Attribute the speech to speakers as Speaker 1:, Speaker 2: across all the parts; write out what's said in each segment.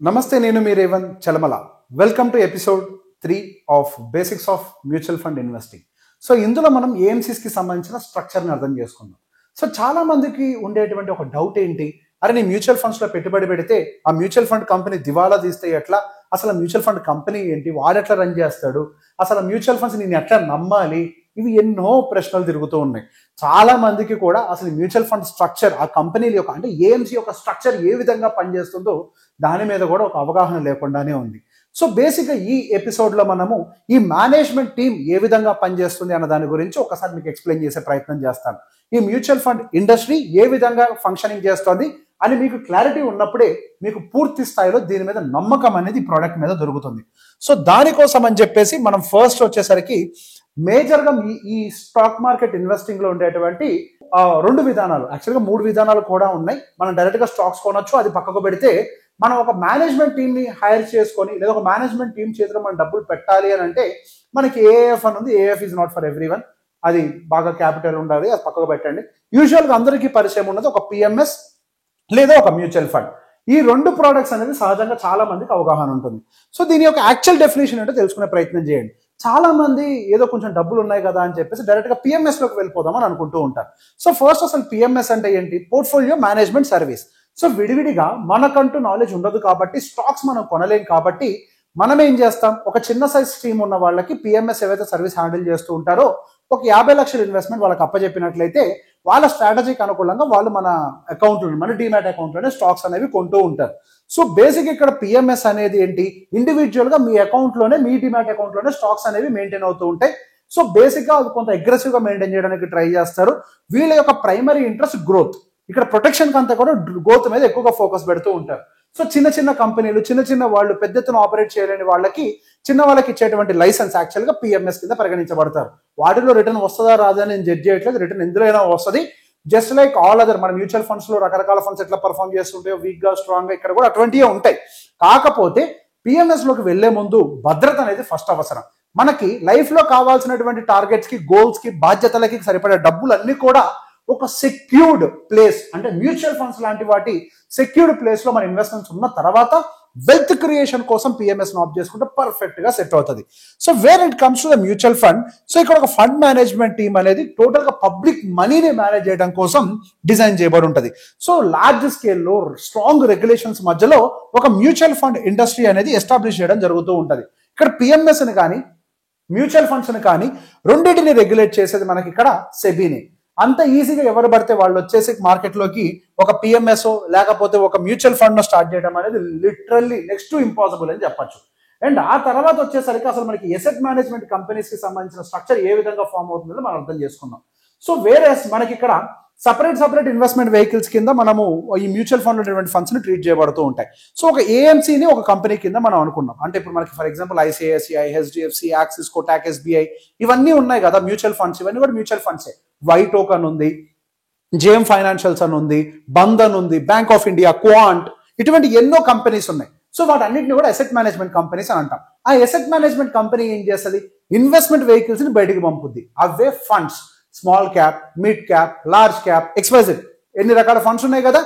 Speaker 1: నమస్తే, నేను మీ Revanth Chalamala. Welcome to episode 3 of basics of mutual fund investing. So ఇందులో మనం ఏఎంసీస్కి సంబంధించిన స్ట్రక్చర్ని అర్థం చేసుకుందాం. సో చాలా మందికి ఉండేటువంటి ఒక డౌట్ ఏంటి, అరే నేను మ్యూచువల్ ఫండ్స్లో పెట్టుబడి పెడితే ఆ మ్యూచువల్ ఫండ్ కంపెనీ దివాలా తీస్తే ఎట్లా, అసలు మ్యూచువల్ ఫండ్ కంపెనీ ఏంటి, వాడు ఎట్లా రన్ చేస్తాడు, అసలు మ్యూచువల్ ఫండ్స్ నేను ఎట్లా నమ్మాలి, ఇవి ఎన్నో ప్రశ్నలు తిరుగుతూ ఉన్నాయి. చాలా మందికి కూడా అసలు మ్యూచువల్ ఫండ్ స్ట్రక్చర్, ఆ కంపెనీల యొక్క అంటే ఏఎంసీ యొక్క స్ట్రక్చర్ ఏ విధంగా పనిచేస్తుందో దాని మీద కూడా ఒక అవగాహన లేకుండానే ఉంది. సో బేసిక్గా ఈ ఎపిసోడ్లో మనము ఈ మేనేజ్మెంట్ టీం ఏ విధంగా పనిచేస్తుంది అన్న దాని గురించి ఒకసారి మీకు ఎక్స్ప్లెయిన్ చేసే ప్రయత్నం చేస్తాను. ఈ మ్యూచువల్ ఫండ్ ఇండస్ట్రీ ఏ విధంగా ఫంక్షనింగ్ చేస్తుంది అని మీకు క్లారిటీ ఉన్నప్పుడే మీకు పూర్తి స్థాయిలో దీని మీద నమ్మకం అనేది ప్రోడక్ట్ మీద దొరుకుతుంది. సో దానికోసం అని చెప్పేసి మనం ఫస్ట్ వచ్చేసరికి మేజర్గా ఈ స్టాక్ మార్కెట్ ఇన్వెస్టింగ్ లో ఉండేటువంటి రెండు విధానాలు, యాక్చువల్గా 3 విధానాలు కూడా ఉన్నాయి. మనం డైరెక్ట్ గా స్టాక్స్ కొనొచ్చు, అది పక్కకు పెడితే మనం ఒక మేనేజ్మెంట్ టీమ్ ని హైర్ చేసుకొని లేదా ఒక మేనేజ్మెంట్ టీం చేతిలో మనం డబ్బులు పెట్టాలి అని అంటే మనకి ఏఎఫ్ అని ఉంది. AF is not for every one, అది బాగా క్యాపిటల్ ఉండాలి, అది పక్కకు పెట్టండి. యూజువల్గా అందరికీ పరిచయం ఉన్నది ఒక పిఎంఎస్ లేదా ఒక మ్యూచువల్ ఫండ్. ఈ రెండు ప్రోడక్ట్స్ అనేది సహజంగా చాలా మందికి అవగాహన ఉంటుంది. సో దీని యొక్క యాక్చువల్ డెఫినేషన్ అంటే తెలుసుకునే ప్రయత్నం చేయండి. చాలా మంది ఏదో కొంచెం డబ్బులు ఉన్నాయి కదా అని చెప్పేసి డైరెక్ట్ గా పిఎంఎస్ లోకి వెళ్ళిపోదాం అని అనుకుంటూ ఉంటారు. సో ఫస్ట్ అసలు పిఎంఎస్ అంటే ఏంటి? Portfolio management service. సో విడివిడిగా మనకంటూ నాలెడ్జ్ ఉండదు కాబట్టి, స్టాక్స్ మనం కొనలేం కాబట్టి మనం ఏం చేస్తాం, ఒక చిన్న సైజ్ స్ట్రీమ్ ఉన్న వాళ్ళకి పిఎంఎస్ ఏవైతే సర్వీస్ హ్యాండిల్ చేస్తూ ఉంటారో ఒక 50 లక్షల ఇన్వెస్ట్మెంట్ వాళ్ళకి అప్పచెప్పినట్లయితే వాళ్ళ స్ట్రాటజీకి అనుకూలంగా వాళ్ళు మన అకౌంట్లో, మన డీమ్యాట్ అకౌంట్లోనే స్టాక్స్ అనేవి కొంటూ ఉంటారు. సో బేసిక్ ఇక్కడ పిఎంఎస్ అనేది ఏంటి, ఇండివిజువల్ గా మీ అకౌంట్లోనే, మీ డీమ్యాట్ అకౌంట్లోనే స్టాక్స్ అనేవి మెయింటైన్ అవుతూ ఉంటాయి. సో బేసిక్ గా కొంత అగ్రెసివ్ గా మెయింటైన్ చేయడానికి ట్రై చేస్తారు. వీళ్ళ యొక్క ప్రైమరీ ఇంట్రెస్ట్ గ్రోత్, ఇక్కడ ప్రొటెక్షన్ కంతా కూడా గ్రోత్ మీద ఎక్కువగా ఫోకస్ పెడుతూ ఉంటారు. సో చిన్న చిన్న కంపెనీలు, చిన్న వాళ్ళు పెద్ద ఎత్తున ఆపరేట్ చేయలేని వాళ్ళకి, చిన్న వాళ్ళకి ఇచ్చేటువంటి లైసెన్స్ యాక్చువల్గా పిఎంఎస్ కింద పరిగణించబడతారు. వాటిలో రిటర్న్ వస్తుందా రాదా నేను జడ్జ్ చేయట్లేదు, రిటర్న్ ఎందులో వస్తుంది. జస్ట్ లైక్ ఆల్ అదర్ మన మ్యూచువల్ ఫండ్స్ లో రకరకాల ఫండ్స్ ఎట్లా పర్ఫామ్ చేస్తుంటాయో, వీక్ గా స్ట్రాంగ్ గా, ఇక్కడ కూడా అటువంటివే ఉంటాయి. కాకపోతే పిఎంఎస్ లోకి వెళ్లే ముందు భద్రత అనేది ఫస్ట్ అవసరం. మనకి లైఫ్ లో కావాల్సినటువంటి టార్గెట్స్ కి, గోల్స్ కి, బాధ్యతలకి సరిపడే డబ్బులన్నీ కూడా ఒక సెక్యూర్డ్ ప్లేస్, అంటే మ్యూచువల్ ఫండ్స్ లాంటి వాటి సెక్యూర్డ్ ప్లేస్ లో మన ఇన్వెస్ట్మెంట్స్ ఉన్న తర్వాత వెల్త్ క్రియేషన్ కోసం పిఎంఎస్ ఆప్ చేసుకుంటే పర్ఫెక్ట్ గా సెట్ అవుతుంది. So where it comes to the mutual fund, so ఇక్కడ ఒక ఫండ్ మేనేజ్మెంట్ టీమ్ అనేది టోటల్ గా పబ్లిక్ మనీని మేనేజ్ చేయడం కోసం డిజైన్ చేయబడి ఉంటుంది. సో లార్జ్ స్కేల్లో స్ట్రాంగ్ రెగ్యులేషన్స్ మధ్యలో ఒక మ్యూచువల్ ఫండ్ ఇండస్ట్రీ అనేది ఎస్టాబ్లిష్ చేయడం జరుగుతూ ఉంటుంది. ఇక్కడ పిఎంఎస్ ని కానీ మ్యూచువల్ ఫండ్స్ ని కానీ రెండింటిని రెగ్యులేట్ చేసేది మనకి ఇక్కడ సెబీని. అంత ఈజీగా ఎవరు పడితే వాళ్ళు వచ్చేసి మార్కెట్లోకి ఒక పిఎంఎస్ లేకపోతే ఒక మ్యూచువల్ ఫండ్ స్టార్ట్ చేయడం అనేది లిటరల్లీ నెక్స్ట్ టు ఇంపాసిబుల్ అని చెప్పొచ్చు. అండ్ ఆ తర్వాత వచ్చేసరికి అసలు మనకి ఎసెట్ మేనేజ్మెంట్ కంపెనీస్ కి సంబంధించిన స్ట్రక్చర్ ఏ విధంగా ఫామ్ అవుతుందో మనం అర్థం చేసుకుందాం. సో వేరే మనకి ఇక్కడ సపరేట్ ఇన్వెస్ట్మెంట్ వెహికల్స్ కింద మనము ఈ మ్యూచువల్ ఫండ్ ఉన్నటువంటి ఫండ్స్ ని ట్రీట్ చేయబడుతూ ఉంటాయి. సో ఒక ఏఎంసీని ఒక కంపెనీ కింద మనం అనుకున్నాం. అంటే ఇప్పుడు మనకి for example ICICI, HDFC, axis, Kotak, SBI ఇవన్నీ ఉన్నాయి కదా మ్యూచువల్ ఫండ్స్. ఇవన్నీ కూడా మ్యూచువల్ ఫండ్సే. వైటోక్ అని ఉంది, జేఎం ఫైనాన్షియల్స్ అని ఉంది, బంధన్ ఉంది, బ్యాంక్ ఆఫ్ ఇండియా, క్వాంట్, ఇటువంటి ఎన్నో కంపెనీస్ ఉన్నాయి. సో వాటన్నిటిని కూడా అసెట్ మేనేజ్మెంట్ కంపెనీస్ అని అంటాం. ఆ అసెట్ మేనేజ్మెంట్ కంపెనీ ఏం చేస్తుంది, ఇన్వెస్ట్మెంట్ వెహికల్స్ ని బయటికి పంపుద్ది. అవే funds, small cap, mid cap, large cap, XYZ, ఎన్ని రకాల ఫండ్స్ ఉన్నాయి కదా,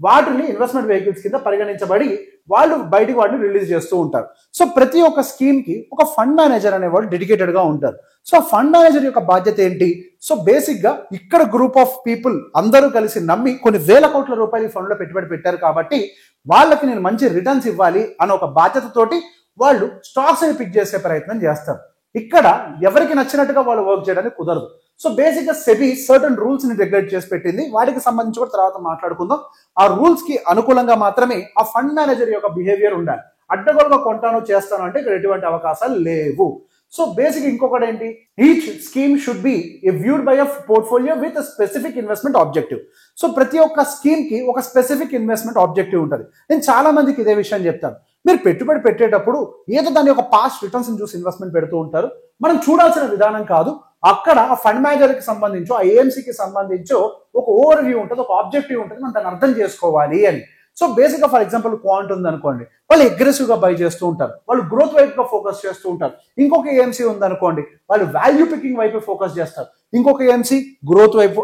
Speaker 1: వాటిని ఇన్వెస్ట్మెంట్ వెహికల్స్ కింద పరిగణించబడి వాళ్ళు బయటికి వాటిని రిలీజ్ చేస్తూ ఉంటారు. సో ప్రతి ఒక్క స్కీమ్ కి ఒక ఫండ్ మేనేజర్ అనేవాళ్ళు డెడికేటెడ్ గా ఉంటారు. సో ఫండ్ మేనేజర్ యొక్క బాధ్యత ఏంటి? సో బేసిక్ గా ఇక్కడ గ్రూప్ ఆఫ్ పీపుల్ అందరూ కలిసి నమ్మి కొన్ని వేల కోట్ల రూపాయలు ఈ ఫండ్ లో పెట్టుబడి పెట్టారు కాబట్టి వాళ్ళకి నేను మంచి రిటర్న్స్ ఇవ్వాలి అనే ఒక బాధ్యతతోటి వాళ్ళు స్టాక్స్ ని పిక్ చేసే ప్రయత్నం చేస్తారు. ఇక్కడ ఎవరికి నచ్చినట్టుగా వాళ్ళు వర్క్ చేయడానికి కుదరదు. సో బేసిక్ గా సెబీ సర్టన్ రూల్స్ ని రెగ్యులేట్ చేసి పెట్టింది. వాటికి సంబంధించి కూడా తర్వాత మాట్లాడుకుందాం. ఆ రూల్స్ కి అనుకూలంగా మాత్రమే ఆ ఫండ్ మేనేజర్ యొక్క బిహేవియర్ ఉండాలి. అడ్డగోలుగా కొంటాను చేస్తాను అంటే ఇక్కడ ఎటువంటి అవకాశాలు లేవు. సో బేసిక్ ఇంకొకటి ఏంటి, each scheme should be viewed by a portfolio with specific investment objective. So ప్రతి ఒక్క స్కీమ్ కి ఒక స్పెసిఫిక్ ఇన్వెస్ట్మెంట్ ఆబ్జెక్టివ్ ఉంటుంది. నేను చాలా మందికి ఇదే విషయం చెప్తాను. మీరు పెట్టుబడి పెట్టేటప్పుడు ఏదో దాని యొక్క పాస్ట్ రిటర్న్స్ చూసి ఇన్వెస్ట్మెంట్ పెడుతూ ఉంటారు. మనం చూడాల్సిన విధానం కాదు, అక్కడ ఆ ఫండ్ మేనేజర్ కి సంబంధించో, ఆ ఏఎంసీకి సంబంధించో ఒక ఓవర్ వ్యూ ఉంటుంది, ఒక ఆబ్జెక్టివ్ ఉంటుంది, మనం దాన్ని అర్థం చేసుకోవాలి అని. సో బేసిక్ గా ఫర్ ఎగ్జాంపుల్ క్వాంట్ ఉంది అనుకోండి, వాళ్ళు అగ్రెసివ్ గా బై చేస్తూ ఉంటారు, వాళ్ళు గ్రోత్ వైపు గా ఫోకస్ చేస్తూ ఉంటారు. ఇంకొక ఏఎంసీ ఉంది అనుకోండి, వాళ్ళు వాల్యూ పికింగ్ వైపు ఫోకస్ చేస్తారు. ఇంకొక ఏఎంసీ గ్రోత్ వైపు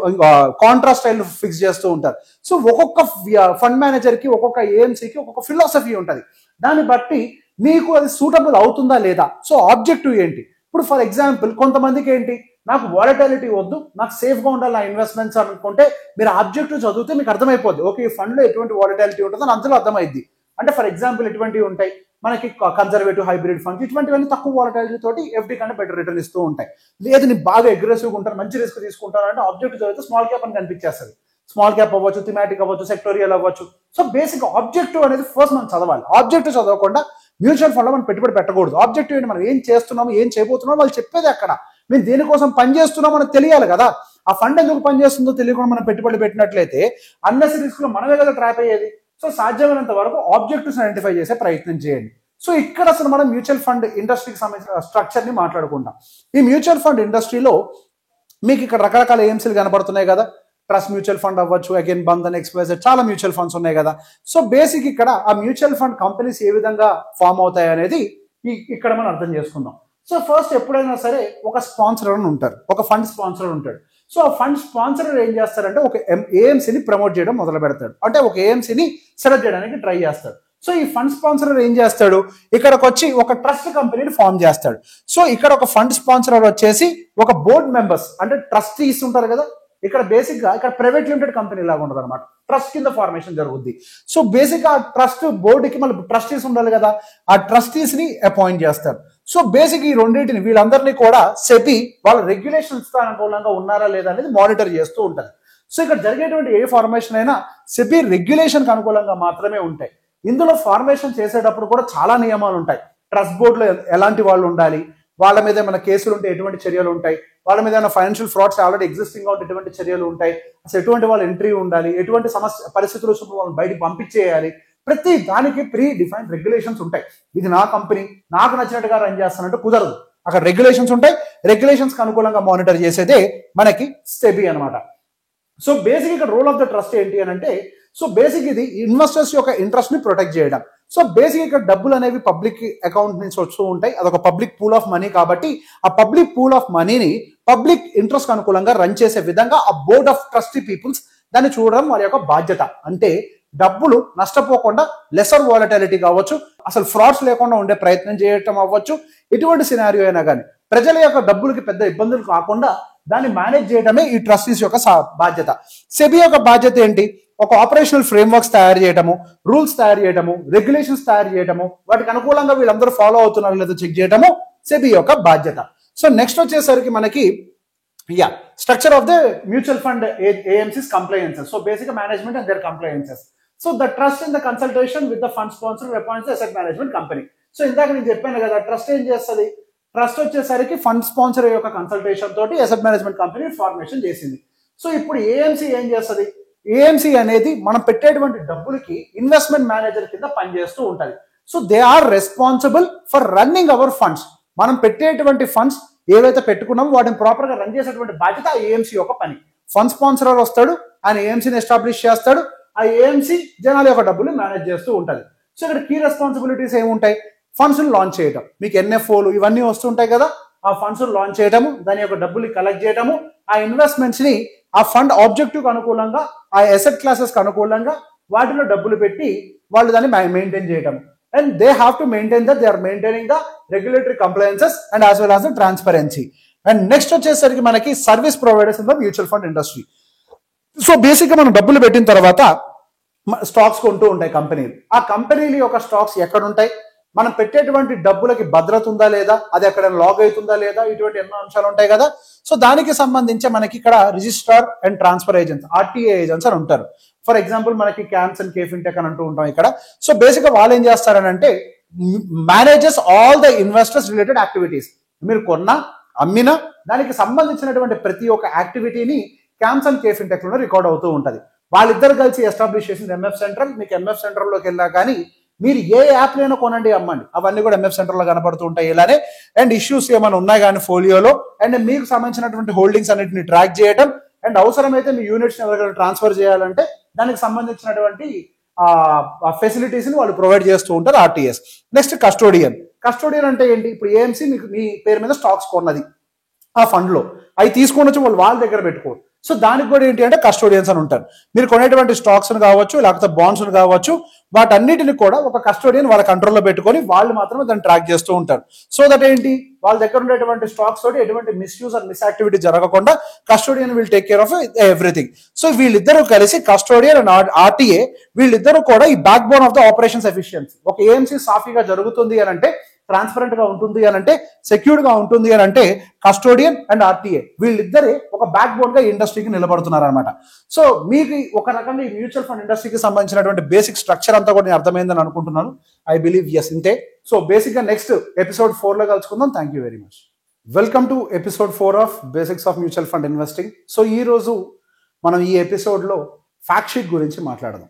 Speaker 1: కాంట్రాస్ట్ స్టైల్ ఫిక్స్ చేస్తూ ఉంటారు. సో ఒక్కొక్క ఫండ్ మేనేజర్ కి ఒక్కొక్క ఏఎంసీకి ఒక్కొక్క ఫిలాసఫీ ఉంటుంది. దాన్ని బట్టి మీకు అది సూటబుల్ అవుతుందా లేదా. సో ఆబ్జెక్టివ్ ఏంటి, ఇప్పుడు ఫర్ ఎగ్జాంపుల్ కొంతమందికి ఏంటి, నాకు వాలటాలిటీ వద్దు, నాకు సేఫ్ గా ఉండాలి ఆ ఇన్వెస్ట్మెంట్స్ అనుకుంటే మీరు ఆబ్జెక్టివ్ చదివితే మీకు అర్థమైపోద్ది, ఓకే ఈ ఫండ్ లో ఎటువంటి వాలటాలిటీ ఉంటుందో అందులో అర్థమైద్ది. అంటే ఫర్ ఎగ్జాంపుల్ ఎటువంటివి ఉంటాయి మనకి, కన్జర్వేటివ్ హైబ్రిడ్ ఫండ్స్ ఇటువంటివన్నీ తక్కువ వాలటాలిటీ తోటి ఎఫ్డి కంటే బెటర్ రిటర్న్ ఇస్తూ ఉంటాయి. లేదు నేను బాగా అగ్రెసివ్గా ఉంటాను, మంచి రిస్క్ తీసుకుంటాను అంటే ఆబ్జెక్టివ్ చదివితే స్మాల్ క్యాప్ అని కనిపించేస్తుంది. స్మాల్ క్యాప్ అవ్వచ్చు, థిమాటిక్ అవ్వచ్చు, సెక్టోరియల్ అవ్వచ్చు. సో బేసిక్ ఆబ్జెక్టివ్ అనేది ఫస్ట్ మనం చదవాలి. ఆబ్జెక్టివ్ చదవకుండా మ్యూచువల్ ఫండ్ లో మనం పెట్టుబడి పెట్టకూడదు. ఆబ్జెక్టివ్ ఏంటి, మనం ఏం చేస్తున్నాము, ఏం చేయబోతున్నామో వాళ్ళు చెప్పేది అక్కడ. మేము దేనికోసం పని చేస్తున్నామో మనకు తెలియాలి కదా. ఆ ఫండ్ ఎందుకు పనిచేస్తుందో తెలియకుండా మనం పెట్టుబడి పెట్టినట్లయితే అన్నెసరీ రిస్క్ లో మనమే కదా ట్రాప్ అయ్యేది. సో సాధ్యమైనంత వరకు ఆబ్జెక్టివ్స్ ఐడెంటిఫై చేసే ప్రయత్నం చేయండి. సో ఇక్కడ అసలు మనం మ్యూచువల్ ఫండ్ ఇండస్ట్రీకి సంబంధించిన స్ట్రక్చర్ ని మాట్లాడుకుంటాం. ఈ మ్యూచువల్ ఫండ్ ఇండస్ట్రీలో మీకు ఇక్కడ రకరకాల ఏఎంసీలు కనబడుతున్నాయి కదా. ట్రస్ట్ మ్యూచువల్ ఫండ్ అవ్వచ్చు, అగైన్ బంధన్, ఎక్స్ప్రెస్, చాలా మ్యూచువల్ ఫండ్స్ ఉన్నాయి కదా. సో బేసిక్ ఇక్కడ ఆ మ్యూచువల్ ఫండ్ కంపెనీస్ ఏ విధంగా ఫామ్ అవుతాయి అనేది ఇక్కడ మనం అర్థం చేసుకుందాం. సో ఫస్ట్ ఎప్పుడైనా సరే ఒక స్పాన్సర్ అని ఉంటారు, ఒక ఫండ్ స్పాన్సర్ ఉంటాడు. సో ఆ ఫండ్ స్పాన్సర్ ఏం చేస్తారంటే ఒక ఏఎంసీని ప్రమోట్ చేయడం మొదలు పెడతాడు, అంటే ఒక ఏఎంసీని సెలెక్ట్ చేయడానికి ట్రై చేస్తాడు. సో ఈ ఫండ్ స్పాన్సర్ ఏం చేస్తాడు, ఇక్కడికి వచ్చి ఒక ట్రస్ట్ కంపెనీని ఫామ్ చేస్తాడు. సో ఇక్కడ ఒక ఫండ్ స్పాన్సర్ వచ్చేసి ఒక బోర్డ్ మెంబర్స్ అంటే ట్రస్టీస్ ఉంటారు కదా. ఇక్కడ బేసిక్ గా ఇక్కడ ప్రైవేట్ లిమిటెడ్ కంపెనీ లాగా ఉండదు అనమాట, ట్రస్ట్ కింద ఫార్మేషన్ జరుగుద్ది. సో బేసిక్ గా ట్రస్ట్ బోర్డుకి మళ్ళీ ట్రస్టీస్ ఉండాలి కదా, ఆ ట్రస్టీస్ ని అపాయింట్ చేస్తారు. సో బేసిక్ ఈ రెండింటిని వీళ్ళందరినీ కూడా సెబీ వాళ్ళ రెగ్యులేషన్స్ అనుకూలంగా ఉన్నారా లేదా అనేది మానిటర్ చేస్తూ ఉంటుంది. సో ఇక్కడ జరిగేటువంటి ఏ ఫార్మేషన్ అయినా సెబీ రెగ్యులేషన్ కి అనుకూలంగా మాత్రమే ఉంటాయి. ఇందులో ఫార్మేషన్ చేసేటప్పుడు కూడా చాలా నియమాలు ఉంటాయి. ట్రస్ట్ బోర్డులో ఎలాంటి వాళ్ళు ఉండాలి, వాళ్ళ మీద ఏమైనా కేసులు ఉంటే ఎటువంటి చర్యలు ఉంటాయి, వాళ్ళ మీద ఏమైనా ఫైనాన్షియల్ ఫ్రాడ్స్ ఆల్రెడీ ఎగ్జిస్టింగ్ గా ఉంటే ఎటువంటి చర్యలు ఉంటాయి, అసలు ఎటువంటి వాళ్ళు ఎంట్రీ ఉండాలి, ఎటువంటి పరిస్థితులు వాళ్ళని బయటికి పంపించేయాలి, ప్రతి దానికి ప్రీ డిఫైన్డ్ రెగ్యులేషన్స్ ఉంటాయి. ఇది నా కంపెనీ నాకు నచ్చినట్టుగా రన్ చేస్తానంటే కుదరదు, అక్కడ రెగ్యులేషన్స్ ఉంటాయి. రెగ్యులేషన్స్ కి అనుకూలంగా మానిటర్ చేసేదే మనకి సెబీ అనమాట. సో బేసిక్ ఇక్కడ రోల్ ఆఫ్ ద ట్రస్ట్ ఏంటి అని అంటే, సో బేసిక్ ఇది ఇన్వెస్టర్స్ యొక్క ఇంట్రెస్ట్ ని ప్రొటెక్ట్ చేయడం. సో బేసిక్ ఇక్కడ డబ్బులు అనేవి పబ్లిక్ అకౌంట్ నుంచి వస్తూ ఉంటాయి, అదొక పబ్లిక్ పూల్ ఆఫ్ మనీ కాబట్టి ఆ పబ్లిక్ పూల్ ఆఫ్ మనీని పబ్లిక్ ఇంట్రెస్ట్ అనుకూలంగా రన్ చేసే విధంగా ఆ బోర్డ్ ఆఫ్ ట్రస్టీ పీపుల్స్ దాన్ని చూడడం వారి యొక్క బాధ్యత. అంటే డబ్బులు నష్టపోకుండా లెసర్ వాలటాలిటీ కావచ్చు, అసలు ఫ్రాడ్స్ లేకుండా ఉండే ప్రయత్నం చేయటం అవ్వచ్చు, ఎటువంటి సినారియో అయినా కానీ ప్రజల యొక్క డబ్బులకి పెద్ద ఇబ్బందులు కాకుండా దాన్ని మేనేజ్ చేయడమే ఈ ట్రస్టీస్ యొక్క బాధ్యత. సెబీ యొక్క బాధ్యత ఏంటి, ఒక ఆపరేషనల్ ఫ్రేమ్వర్క్స్ తయారు చేయడము, రూల్స్ తయారు చేయడము, రెగ్యులేషన్స్ తయారు చేయడము, వాటికి అనుకూలంగా వీళ్ళందరూ ఫాలో అవుతున్నారు లేదా చెక్ చేయడము సెబీ యొక్క బాధ్యత. సో నెక్స్ట్ వచ్చేసరికి మనకి structure of the mutual fund AMCs compliances. So basic management and their compliances. So the trust in the consultation with the fund sponsor appoints asset management company. So ఇందాక నేను చెప్పాను కదా, trust ఏం చేస్తుంది, trust వచ్చేసరికి fund sponsor యొక్క కన్సల్టేషన్ తోటి అసెట్ మేనేజ్మెంట్ కంపెనీ ఫార్మేషన్ చేసింది. సో ఇప్పుడు ఏఎంసీ ఏం చేస్తుంది, ఏఎంసీ అనేది మనం పెట్టేటువంటి డబ్బులకి ఇన్వెస్ట్మెంట్ మేనేజర్ కింద పనిచేస్తూ ఉంటుంది. So they are responsible for running our funds. మనం పెట్టేటువంటి ఫండ్స్ ఏవైతే పెట్టుకున్నామో వాటిని ప్రాపర్ గా రన్ చేసేటువంటి బాధ్యత ఏఎంసీ యొక్క పని. ఫండ్ స్పాన్సర్ వస్తాడు, ఆయన ఏఎంసీని ఎస్టాబ్లిష్ చేస్తాడు, ఆ ఏఎంసీ జనాల యొక్క డబ్బులు మేనేజ్ చేస్తూ ఉంటుంది. సో ఇక్కడ కీ రెస్పాన్సిబిలిటీస్ ఏముంటాయి, ఫండ్స్ లాంచ్ చేయడం, మీకు ఎన్ఎఫ్ఓలు ఇవన్నీ వస్తుంటాయి కదా, ఆ ఫండ్స్ లాంచ్ చేయడము, దాని యొక్క డబ్బులు కలెక్ట్ చేయడము, ఆ ఇన్వెస్ట్మెంట్స్ ని ఆ ఫండ్ ఆబ్జెక్టివ్ కు అనుకూలంగా ఆ అసెట్ క్లాసెస్ కు అనుకూలంగా వాటిలో డబ్బులు పెట్టి వాళ్ళు దాన్ని మెయింటైన్ చేయడం. And they have to maintain that they are maintaining the regulatory compliances and as well as the transparency. And next వచ్చేసరికి మనకి service providers in the mutual fund industry. So basic గా మనం డబ్బులు పెట్టిన తర్వాత స్టాక్స్ కొంటూ ఉంటాయి కంపెనీలు. ఆ కంపెనీల యొక్క స్టాక్స్ ఎక్కడ ఉంటాయి, మనం పెట్టేటువంటి డబ్బులకి భద్రత ఉందా లేదా, అది ఎక్కడ లాగ్ అవుతుందా లేదా, ఇటువంటి ఎన్నో అంశాలు ఉంటాయి కదా. సో దానికి సంబంధించి మనకి ఇక్కడ registrar and transfer agents, RTA agents అని ఉంటారు. ఫర్ ఎగ్జాంపుల్ మనకి క్యామ్స్ అండ్ కేఫిన్టెక్ అని అంటూ ఉంటాం ఇక్కడ. సో బేసిక్ గా వాళ్ళు ఏం చేస్తారని అంటే manages all the investors related activities. మీరు కొన్నా అమ్మినా దానికి సంబంధించినటువంటి ప్రతి ఒక్క యాక్టివిటీని క్యామ్స్ అండ్ కేఫిన్టెక్ లో రికార్డ్ అవుతూ ఉంటుంది. వాళ్ళిద్దరు కలిసి ఎస్టాబ్లిష్ చేసింది ఎంఎఫ్ సెంట్రల్. మీకు ఎంఎఫ్ సెంట్రల్ లోకి వెళ్ళా కానీ మీరు ఏ యాప్లైనా కొనండి అమ్మండి, అవన్నీ కూడా ఎంఎఫ్ సెంటర్ లో కనబడుతూ ఉంటాయి ఇలానే. అండ్ ఇష్యూస్ ఏమైనా ఉన్నాయి కానీ ఫోలియోలో, అండ్ మీకు సంబంధించినటువంటి హోల్డింగ్స్ అన్నింటిని ట్రాక్ చేయడం, అండ్ అవసరమైతే మీ యూనిట్స్ ఎవరికైనా ట్రాన్స్ఫర్ చేయాలంటే దానికి సంబంధించినటువంటి ఫెసిలిటీస్ని వాళ్ళు ప్రొవైడ్ చేస్తూ ఉంటారు ఆర్టీఎస్. నెక్స్ట్ కస్టోడియన్ అంటే ఏంటి? ఇప్పుడు ఏఎంసీ మీకు మీ పేరు మీద స్టాక్స్ కొన్నది ఆ ఫండ్లో, అవి తీసుకొని వచ్చి వాళ్ళు వాళ్ళ దగ్గర పెట్టుకోరు. సో దానికి కూడా ఏంటి అంటే కస్టోడియన్స్ అని ఉంటారు. మీరు కొనేటువంటి స్టాక్స్ కావచ్చు, లేకపోతే బాండ్స్ కావచ్చు, వాటన్నిటిని కూడా ఒక కస్టోడియన్ వాళ్ళ కంట్రోల్లో పెట్టుకొని వాళ్ళు మాత్రమే దాన్ని ట్రాక్ చేస్తూ ఉంటారు. సో దట్ ఏంటి, వాళ్ళ దగ్గర ఉండేటువంటి స్టాక్స్ తోటి ఎటువంటి మిస్యూజ్ అండ్ మిస్ యాక్టివిటీ జరగకుండా custodian will take care of everything. So వీళ్ళిద్దరూ కలిసి కస్టోడియన్ అండ్ ఆర్టీఏ వీళ్ళిద్దరూ కూడా ఈ back bone of the operations efficiency. ఒక ఏఎంసీ సాఫీగా జరుగుతుంది అని అంటే, ట్రాన్స్పరెంట్ గా ఉంటుంది అని అంటే, సెక్యూర్డ్ గా ఉంటుంది అని అంటే, కస్టోడియన్ అండ్ ఆర్టీఏ వీళ్ళిద్దరే ఒక బ్యాక్ బోన్ గా ఇండస్ట్రీకి నిలబడుతున్నారు అనమాట. సో మీకు ఒక రకంగా ఈ మ్యూచువల్ ఫండ్ ఇండస్ట్రీకి సంబంధించినటువంటి బేసిక్ స్ట్రక్చర్ అంతా కూడా నేను అర్థమైందని అనుకుంటున్నాను. ఐ బిలీవ్ ఎస్ ఇంతే. సో బేసిక్ గా నెక్స్ట్ ఎపిసోడ్ 4 లో కలుసుకుందాం. Thank you very much. Welcome to episode 4 of basics of mutual fund investing. So ఈ రోజు మనం ఈ ఎపిసోడ్ లో ఫ్యాక్ట్ షీట్ గురించి మాట్లాడదాం.